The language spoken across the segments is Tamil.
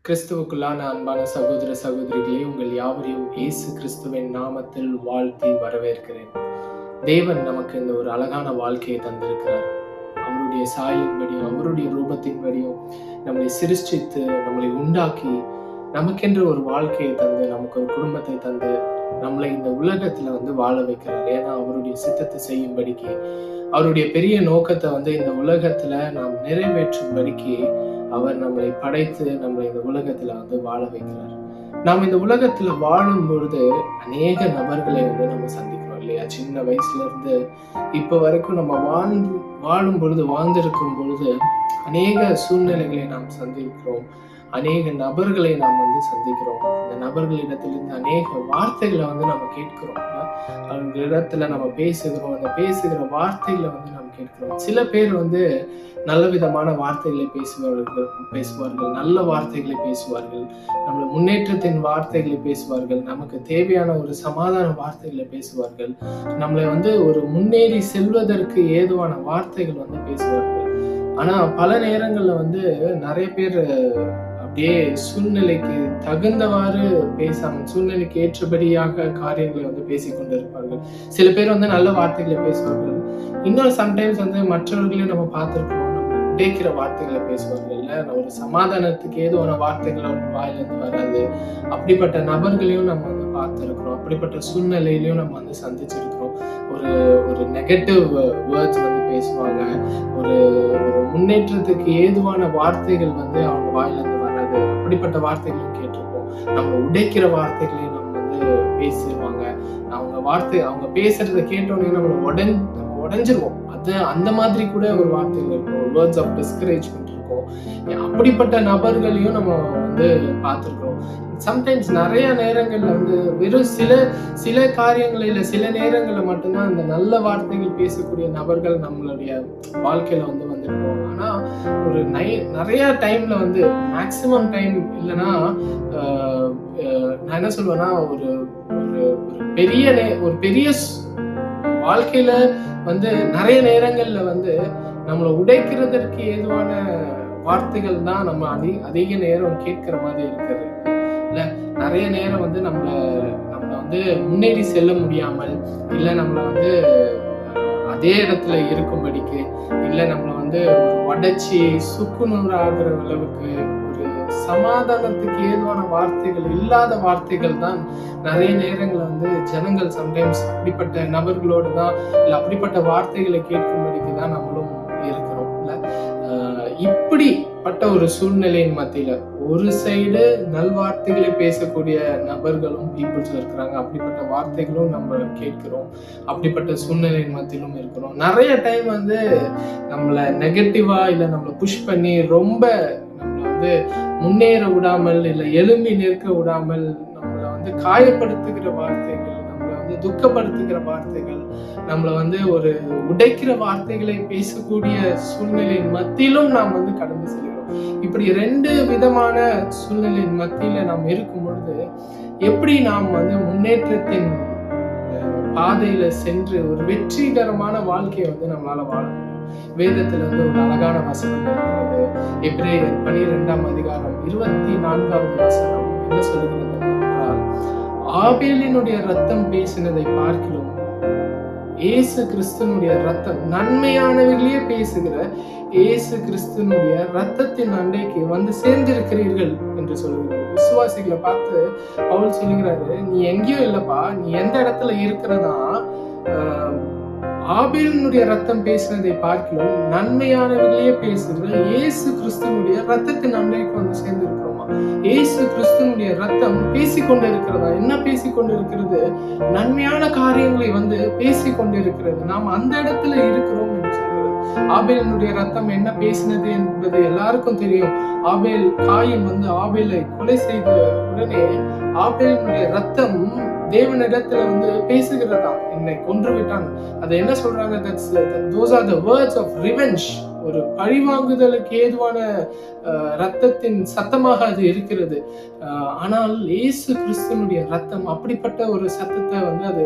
கிறிஸ்துவுக்குள்ளான அன்பான சகோதர சகோதரிகளே, உங்கள் யாவரையும் இயேசு கிறிஸ்துவின் நாமத்தில் வாழ்த்தி வரவேற்கிறேன். தேவன் நமக்கு இந்த ஒரு அழகான வாழ்க்கையை தந்திருக்கிறார். அவருடைய சாயலின்படியும் அவருடைய ரூபத்தின்படியும் நம்மளை சிருஷ்டித்து நம்மளை உண்டாக்கி நமக்கென்று ஒரு வாழ்க்கையை தந்து நமக்கு ஒரு குடும்பத்தை தந்து நம்மளை இந்த உலகத்துல வாழ வைக்கிறார். ஏன்னா அவருடைய சித்தத்தை செய்யும்படிக்கு அவருடைய பெரிய நோக்கத்தை இந்த உலகத்துல நாம் நிறைவேற்றும்படிக்கு அவர் நம்மளை படைத்து நம்மளை இந்த உலகத்துல வாழ வைக்கிறார். நாம் இந்த உலகத்துல வாழும் பொழுது அநேக நபர்களை நம்ம சந்திக்கிறோம் இல்லையா? சின்ன வயசுல இருந்து இப்ப வரைக்கும் நம்ம வாழும் பொழுது வாழ்ந்திருக்கும் பொழுது அநேக சூழ்நிலைகளை நாம் சந்திக்கிறோம். அநேக நபர்களை நாம் சந்திக்கிறோம். அந்த நபர்களிடத்திலிருந்து அநேக வார்த்தைகளை நம்ம கேட்கிறோம். அவங்க இடத்துல நம்ம பேசுகிறோம். அந்த பேசுகிற வார்த்தைகளை நாம் கேட்கிறோம். சில பேர் நல்ல விதமான வார்த்தைகளை பேசுவார்கள், நல்ல வார்த்தைகளை பேசுவார்கள், நம்மள முன்னேற்றத்தின் வார்த்தைகளை பேசுவார்கள், நமக்கு தேவையான ஒரு சமாதான வார்த்தைகளை பேசுவார்கள், நம்மளை ஒரு முன்னேறி செல்வதற்கு ஏதுவான வார்த்தைகள் பேசுவார்கள். ஆனா பல நேரங்கள்ல நிறைய பேர் அப்படியே சூழ்நிலைக்கு தகுந்தவாறு பேசாம சூழ்நிலைக்கு ஏற்றபடியாக காரியங்களை பேசிக்கொண்டு இருப்பார்கள். சில பேர் நல்ல வார்த்தைகளை பேசுவார்கள். இன்னும் சம்டைம்ஸ் மற்றவர்களையும் நம்ம பார்த்திருக்கிறோம், உடைக்கிற வார்த்தைகளை பேசுவார்கள். ஒரு சமாதானத்துக்கு ஏதுவான வார்த்தைகள் அவங்க வாயிலிருந்து வராது. அப்படிப்பட்ட நபர்களையும் நம்ம பார்த்திருக்கிறோம். அப்படிப்பட்ட சூழ்நிலையிலையும் நம்ம சந்திச்சிருக்கிறோம். ஒரு ஒரு நெகட்டிவ் வேர்ட்ஸ் பேசுவாங்க. ஒரு ஒரு முன்னேற்றத்துக்கு ஏதுவான வார்த்தைகள் அவங்க வாயிலிருந்து வராது. அப்படிப்பட்ட வார்த்தைகளும் கேட்டிருப்போம். நம்ம உடைக்கிற வார்த்தைகளையும் நம்ம பேசுவாங்க. அவங்க பேசுறத கேட்டோன்னே நம்ம உடைஞ்சிருவோம். அது அந்த மாதிரி கூட ஒரு வார்த்தைகள் இருக்கும். வேர்ட்ஸ் ஆஃப் டிஸ்கரேஜ்மெண்ட் இருக்கும். அப்படிப்பட்ட நபர்களையும் நம்ம பார்த்திருக்கிறோம். சம்டைம்ஸ் நிறைய நேரங்கள்ல வெறும் சில காரியங்களில சில நேரங்கள்ல மட்டும்தான் அந்த நல்ல வார்த்தைகள் பேசக்கூடிய நபர்கள் நம்மளுடைய வாழ்க்கையில வந்துருப்போம். ஆனா ஒரு நிறைய டைம்ல மேக்சிமம் டைம் இல்லைன்னா நான் என்ன சொல்லுவேன்னா ஒரு பெரிய வாழ்க்கையில நிறைய நேரங்கள்ல நம்மளை உடைக்கிறதற்கு ஏதுவான வார்த்தைகள் தான் நம்ம அதிக நேரம் கேட்கிற மாதிரி இருக்கிறது இல்ல. நிறைய நேரம் நம்மள முன்னேறி செல்ல முடியாமல், இல்ல நம்மள அதே இடத்துல இருக்கும்படிக்கு, இல்ல நம்மள உடைச்சி சுக்குநூறு ஆகிற அளவுக்கு ஒரு சமாதானத்துக்கு ஏதுவான வார்த்தைகள் இல்லாத வார்த்தைகள் தான் நிறைய நேரங்கள் ஜனங்கள் சம்டைம்ஸ் அப்படிப்பட்ட நபர்களோடு தான், இல்ல அப்படிப்பட்ட வார்த்தைகளை கேட்கும்படிக்கு தான் நம்மளும் இருக்கிறோம் இல்ல. இப்படிப்பட்ட ஒரு சூழ்நிலையின் மத்தியில ஒரு சைடு நல்வார்த்தைகளை பேசக்கூடிய நபர்களும் பீப்புள்ஸ் இருக்கிறாங்க. அப்படிப்பட்ட வார்த்தைகளும் நம்ம கேட்கிறோம். அப்படிப்பட்ட சூழ்நிலையின் மத்தியிலும் இருக்கிறோம். நிறைய டைம் நம்மள நெகட்டிவா இல்ல நம்மள புஷ் பண்ணி ரொம்ப நம்மள முன்னேற விடாமல், இல்ல எழும்பி நிற்க விடாமல், நம்மள காயப்படுத்துகிற வார்த்தைகள், நம்மள துக்கப்படுத்துகிற வார்த்தைகள், நம்மள ஒரு உடைக்கிற வார்த்தைகளை பேசக்கூடிய சூழ்நிலையின் மத்தியிலும் நாம் கடந்து செல்கிறோம். இப்படி ரெண்டு விதமான சூழ்நிலையின் மத்தியில நாம் இருக்கும் பொழுது எப்படி நாம் முன்னேற்றத்தின் பாதையில சென்று ஒரு வெற்றிகரமான வாழ்க்கையை நம்மளால வாழ முடியும்? வேதத்துல ஒரு அழகான வசனம் இருக்கிறது. எபிரேயர் 12ஆம் அதிகாரம் 24வது வசனம் என்ன சொல்லுகிறது என்றால், ஆபேலினுடைய ரத்தம் பேசினதை பார்க்கிறோம், இயேசு கிறிஸ்துனுடைய ரத்தம் நன்மையானவர்களே பேசுகிற இயேசு கிறிஸ்துனுடைய ரத்தத்தின் அண்டைக்கு சேர்ந்திருக்கிறீர்கள் என்று சொல்லுகிறார். விசுவாசிகளை பார்த்து பவுல் சொல்லுகிறாரு, நீ எங்கேயோ இல்லப்பா, நீ எந்த இடத்துல இருக்கிறதா ஆபேலினுடைய ரத்தம் பேசினதை பார்க்கிறோம், நன்மையானவர்களே பேசுகிற இயேசு கிறிஸ்துனுடைய ரத்தத்தின் அண்டைக்கு சேர்ந்திருக்கிறோமா? இயேசு கிறிஸ்துனுடைய ரத்தம் பேசிக்கொண்டு இருக்கிறதா? என்ன பேசிக்கொண்டு இருக்கிறது? நன்மையான காரியங்களை பேசிக்கொண்டு இருக்கிறது. நாம் அந்த இடத்துல இருக்கிறோம் என்று சொல்கிறது. ஆபேலினுடைய ரத்தம் என்ன பேசினது என்பது எல்லாருக்கும் தெரியும். காயின் ஆபேலை கொலை செய்த உடனே ஆபேலினுடைய ரத்தம் தேவனிடத்துல பேசுகிறதா, என்னை கொன்று விட்டான். அதை என்ன சொல்றாங்க? those are the words of revenge. ஒரு பழிவாங்குதலுக்கு ஏதுவான ரத்தத்தின் சத்தமாக அது இருக்கிறது. ஆனால் இயேசு கிறிஸ்துனுடைய ரத்தம் அப்படிப்பட்ட ஒரு சத்தத்தை அது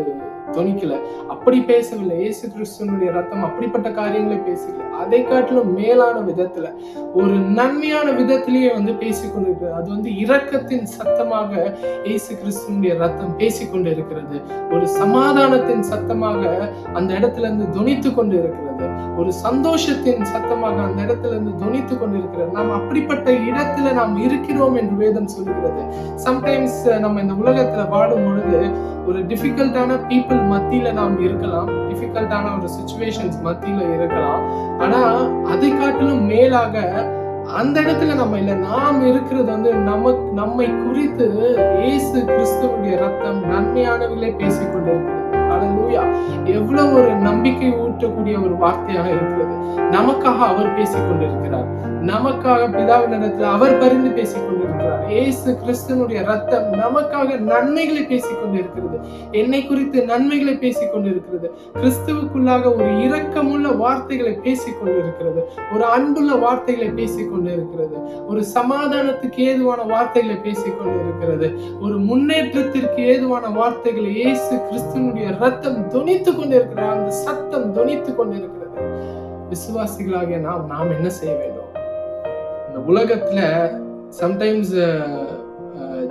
தொனிக்கல, அப்படி பேசவில்லை. இயேசு கிறிஸ்துவனுடைய ரத்தம் அப்படிப்பட்ட காரியங்களை பேசவில்லை. அதை காட்டிலும் மேலான விதத்துல, ஒரு நன்மையான விதத்திலேயே பேசிக்கொண்டிருக்கிறது. அது இரக்கத்தின் சத்தமாக இயேசு கிறிஸ்துவனுடைய ரத்தம் பேசிக்கொண்டு இருக்கிறது. ஒரு சமாதானத்தின் சத்தமாக அந்த இடத்துல இருந்து தொனித்து கொண்டு இருக்கிறது. ஒரு சந்தோஷத்தின் சத்தமாக அந்த இடத்துல இருந்து தொனித்து கொண்டு இருக்கிறது. நாம் அப்படிப்பட்ட இடத்துல நாம் இருக்கிறோம் என்று வேதம் சொல்லுகிறது. சம்டைம்ஸ் நம்ம இந்த உலகத்துல வாடும் பொழுது ஒரு டிஃபிகல்ட்டான பீப்புள் மத்தியில நாம் இருக்கலாம், டிஃபிகல்ட்டான ஒரு சிச்சுவேஷன்ஸ் மத்தியில இருக்கலாம். ஆனா அதை காட்டிலும் மேலாக அந்த இடத்துல நம்ம இல்லை, நாம் இருக்கிறது நம்மை குறித்து இயேசு கிறிஸ்துவுடைய ரத்தம் நன்மையானவர்களே பேசிக்கொண்டு இருக்கிறது. ஹல்லேலூயா! எவ்வளவு ஒரு நம்பிக்கை ஊட்டக்கூடிய ஒரு வார்த்தையாக இருக்கிறது. நமக்காக அவர் பேசிக்கொண்டிருக்கிறார், நமக்காக பிதாவினிடத்தில் அவர் பரிந்து பேசிக்கொண்டிருக்கிறார். இயேசு கிறிஸ்துவனுடைய ரத்தம் நமக்காக நன்மைகளை பேசிக்கொண்டிருக்கிறது, என்னை குறித்து நன்மைகளை பேசிக்கொண்டிருக்கிறது. கிறிஸ்துவுக்குள்ளாக ஒரு இரக்கமுள்ள வார்த்தைகளை பேசிக்கொண்டிருக்கிறது, ஒரு அன்புள்ள வார்த்தைகளை பேசிக்கொண்டிருக்கிறது, ஒரு சமாதானத்துக்கு ஏதுவான வார்த்தைகளை பேசிக்கொண்டிருக்கிறது, ஒரு முன்னேற்றத்திற்கு ஏதுவான வார்த்தைகளை இயேசு கிறிஸ்துவனுடைய ரத்தம் தொனித்து கொண்டிருக்கிறது. அந்த சத்தம் தொனித்து கொண்டிருக்கிறது. விசுவாசிகளாகிய நாம் என்ன செய்ய வேண்டும்? இந்த உலகத்துல சம்டைம்ஸ்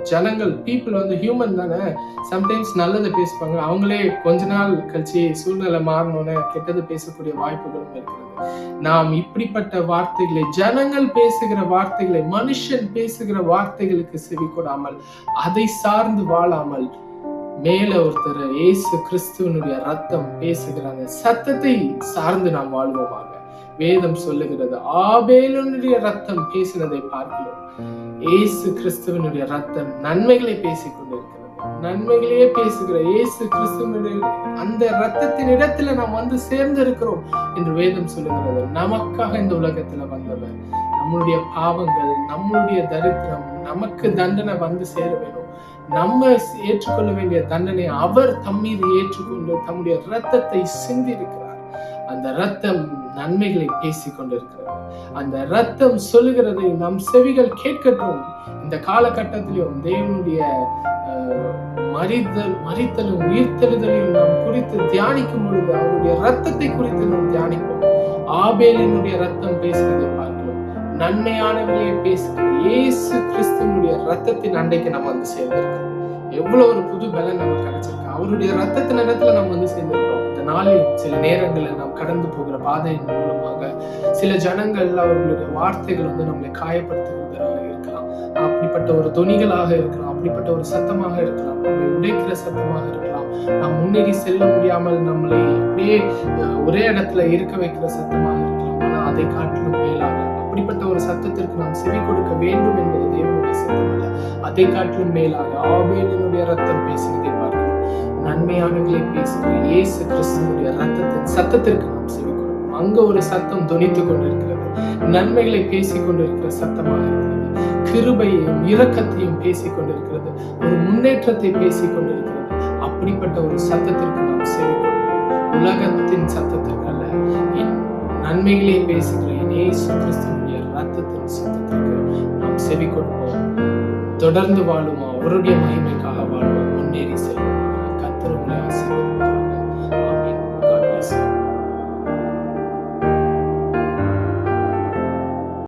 ஜனங்கள், பீப்புள் ஹியூமன் தானே, சம்டைம்ஸ் நல்லதை பேசுவாங்க, அவங்களே கொஞ்ச நாள் கழிச்சு சூழ்நிலை மாறணும்னு கெட்டது பேசக்கூடிய வாய்ப்புகளும் இருக்கிறது. நாம் இப்படிப்பட்ட வார்த்தைகளை, ஜனங்கள் பேசுகிற வார்த்தைகளை, மனுஷன் பேசுகிற வார்த்தைகளுக்கு செவி கொடாமல், அதை சார்ந்து வாழாமல், மேல ஒருத்தர் இயேசு கிறிஸ்துவனுடைய ரத்தம் பேசுகிற அந்த சத்தத்தை சார்ந்து நாம் வாழ்வோமாக. வேதம் சொல்லுகிறது, ஆபேலுடைய ரத்தம் பேசினதை பார்க்கிறோம், இயேசு கிறிஸ்துவனுடைய ரத்தம் நன்மைகளை பேசிக்கொண்டிருக்கிறது. நன்மைகளையே பேசுகிற இயேசு கிறிஸ்துவனுடைய அந்த ரத்தத்தின் இடத்துல நாம் சேர்ந்திருக்கிறோம் என்று வேதம் சொல்லுகிறது. நமக்காக இந்த உலகத்துல வந்தவர், நம்மளுடைய பாவங்கள், நம்மளுடைய தரித்திரம், நமக்கு தண்டனை சேர வேணும், நம்ம ஏற்றுக்கொள்ள வேண்டிய தண்டனை அவர் தம்மீது ஏற்றுக்கொண்டு தம்முடைய ரத்தத்தை சிந்தி இருக்கிறார். அந்த ரத்தம் நன்மைகளை பேசிக் கொண்டிருக்கிறது. அந்த ரத்தம் சொல்லுகிறதை நம் செவிகள் கேட்கட்டும். இந்த காலகட்டத்திலும் தேவனுடைய மரித்தலும் உயிர்த்தெழுதலையும் நாம் குறித்து தியானிக்கும் பொழுது அவருடைய ரத்தத்தை குறித்து நாம் தியானிப்போம். ஆபேலினுடைய ரத்தம் பேசுவதை பார்க்கிறோம், நன்மையானவர்களே பேசுகிற இயேசு கிறிஸ்துவனுடைய ரத்தத்தின் அண்டைக்கு நம்ம சேர்ந்திருக்கோம். எவ்வளவு ஒரு புது பலன் நமக்கு கிடைச்சிருக்கு. அவருடைய ரத்தத்தின் இடத்துல நம்ம சேர்ந்திருக்கிறோம். இந்த நாளில் சில நேரங்களில் நாம் கடந்து போகிற பாதையின் மூலமாக சில ஜனங்கள் அவர்களுடைய வார்த்தைகள் நம்மளை காயப்படுத்துவதாக இருக்கலாம், அப்படிப்பட்ட ஒரு தொனிகளாக இருக்கலாம், அப்படிப்பட்ட ஒரு சத்தமாக இருக்கலாம், நம்மளை உடைக்கிற சத்தமாக இருக்கலாம், நாம் முன்னேறி செல்ல முடியாமல் நம்மளை அப்படியே ஒரே இடத்துல இருக்க வைக்கிற சத்தமாக இருக்கலாம். ஆனா அதை காட்டிலும் மேலாக அப்படிப்பட்ட ஒரு சத்தத்திற்கு நாம் செவி கொடுக்க வேண்டும் என்பது தேவனுடைய சத்தம் அல்ல. அதை காட்டிலும் மேலாக ஆபேலினுடைய ரத்தம் பேசினதை பார்க்கிறோம். நன்மையானவர்களை பேசுகிற இயேசு கிறிஸ்துவனுடைய ரத்தத்தின் சத்தத்திற்கு நாம் செவி கொடுக்கணும். அங்க ஒரு சத்தம் தொனித்துக் கொண்டிருக்கிறது, நன்மைகளை பேசிக் கொண்டிருக்கிற சத்தமாக இருக்கிறது, கிருபையையும் இரக்கத்தையும் பேசிக் கொண்டிருக்கிறது, ஒரு முன்னேற்றத்தை பேசிக் கொண்டிருக்கிறது. அப்படிப்பட்ட ஒரு சத்தத்திற்கு நாம் செவி கொடுக்கணும். உலகத்தின் சத்தத்திற்கு அல்ல, நன்மைகளே பேசுகிற இயேசு கிறிஸ்துவனுடைய ரத்தத்தின் சத்தத்திற்கு நாம் செவி கொடுப்போம். தொடர்ந்து வாழுவோம், அவருடைய மகிமைக்காக வாழ்வோம், முன்னேறி செல்வோம்.